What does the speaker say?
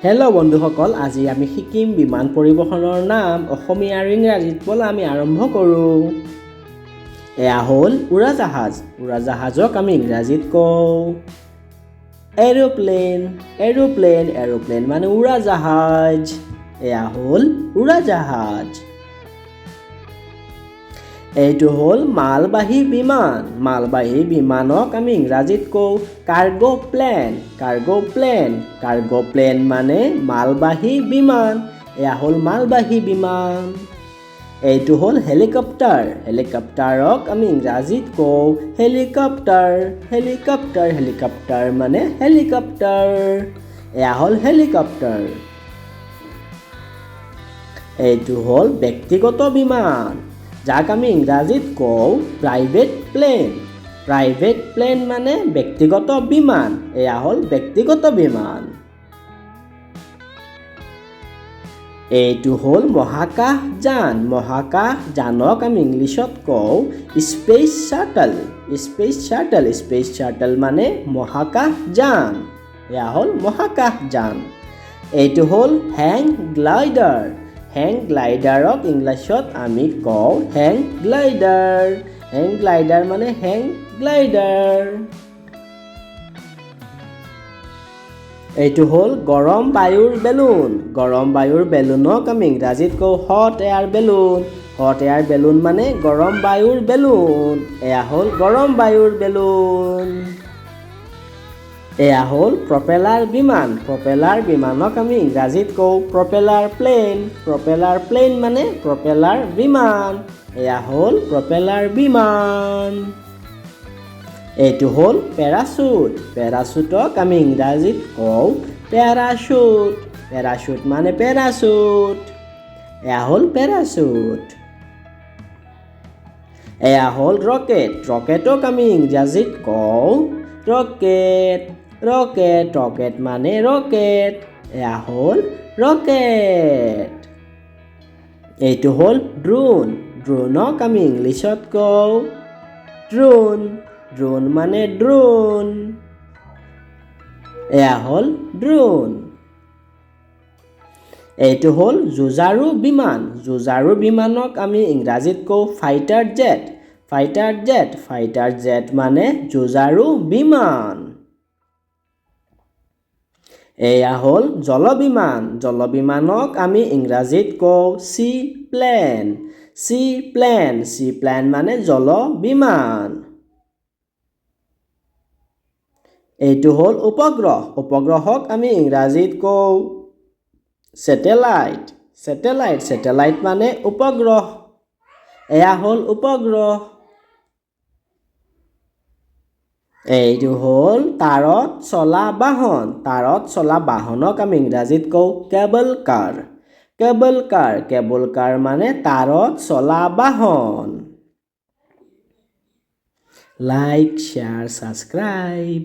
Hello' বন্ধুসকল, আজি আমি শিকিম বিমান পৰিবহণৰ নাম অসমীয়া আৰু ইংৰাজীত। ব'লা আমি আৰম্ভ কৰোঁ। এয়া হ'ল উৰাজাহাজ। উৰাজাহাজক আমি ইংৰাজীত কওঁ এৰোপ্লেন। এৰোপ্লেন এৰোপ্লেন মানে উৰাজাহাজ। এয়া হ'ল উৰাজাহাজ। এইটো হ'ল মালবাহী বিমান। মালবাহী বিমানক আমি ইংৰাজীত কওঁ cargo plane. Cargo plane. Cargo plane মানে মালবাহী বিমান। এয়া হ'ল মালবাহী বিমান। এইটো হ'ল হেলিকপ্টাৰ। হেলিকপ্টাৰক আমি ইংৰাজীত কওঁ হেলিকপ্টাৰ। হেলিকপ্টাৰ হেলিকপ্টাৰ মানে হেলিকপ্টাৰ। এয়া হ'ল হেলিকপ্টাৰ। এইটো হ'ল ব্যক্তিগত বিমান, যাক আমি ইংৰাজীত কওঁ প্ৰাইভেট প্লেন। প্ৰাইভেট প্লেন মানে ব্যক্তিগত বিমান। এয়া হ'ল ব্যক্তিগত বিমান। এইটো হ'ল মহাকাশযান। মহাকাশযানক আমি ইংলিছত কওঁ space shuttle. Space shuttle. Space shuttle মানে মহাকাশযান। এয়া হ'ল মহাকাশযান। এইটো হ'ল হেং গ্লাইডাৰ। হেং গ্লাইডাৰক ইংলিছত আমি কওঁ হেং গ্লাইডাৰ। হেং গ্লাইডাৰ মানে হেং গ্লাইডাৰ। এইটো হ'ল গৰম বায়ুৰ বেলুন। গৰম বায়ুৰ বেলুনক আমি ইংৰাজীত কওঁ hot air balloon. Hot air balloon মানে গৰম বায়ুৰ বেলুন। এয়া হ'ল গৰম বায়ুৰ বেলুন। এয়া হ'ল প্ৰপেলাৰ বিমান। প্ৰপেলাৰ বিমানক আমি ইংৰাজীত কওঁ প্ৰপেলাৰ প্লেন। প্ৰপেলাৰ প্লেন মানে প্ৰপেলাৰ বিমান। এয়া হ'ল প্ৰপেলাৰ বিমান। এইটো হ'ল পেৰাচুট। পেৰাচুটক আমি ইংৰাজীত কওঁ পেৰাচুট। পেৰাচুট মানে পেৰাচুট। এয়া হ'ল পেৰাচুট। এয়া হ'ল ৰকেট। ৰকেটক আমি ইংৰাজীত কওঁ ৰকেট। ৰকেট। ৰকেট মানে ৰকেট। এয়া হ'ল ৰকেট। এইটো হ'ল ড্ৰোন। ড্ৰোনক আমি ইংলিছত কওঁ ড্ৰোন। ড্ৰোন মানে ড্ৰোন। এয়া হ'ল ড্ৰোন। এইটো হ'ল যুঁজাৰু বিমান। যুঁজাৰু বিমানক আমি ইংৰাজীত কওঁ fighter jet. Fighter jet. Fighter jet মানে যুঁজাৰু বিমান। এয়া হ'ল জলবিমান। জলবিমানক আমি ইংৰাজীত কওঁ sea plane. Sea plane. Sea plane মানে জলবিমান। এইটো হ'ল উপগ্ৰহ। উপগ্ৰহক আমি ইংৰাজীত কওঁ ছেটেলাইট। ছেটেলাইট। ছেটেলাইট মানে উপগ্ৰহ। এয়া হ'ল উপগ্ৰহ। এইটো হ'ল তাঁৰত চলা বাহন। তাঁৰত চলা বাহনক আমি ইংৰাজীত কওঁ কেবল কাৰ। কেবল কাৰ। কেবল কাৰ মানে তাঁৰত চলা বাহন। Like, share, subscribe.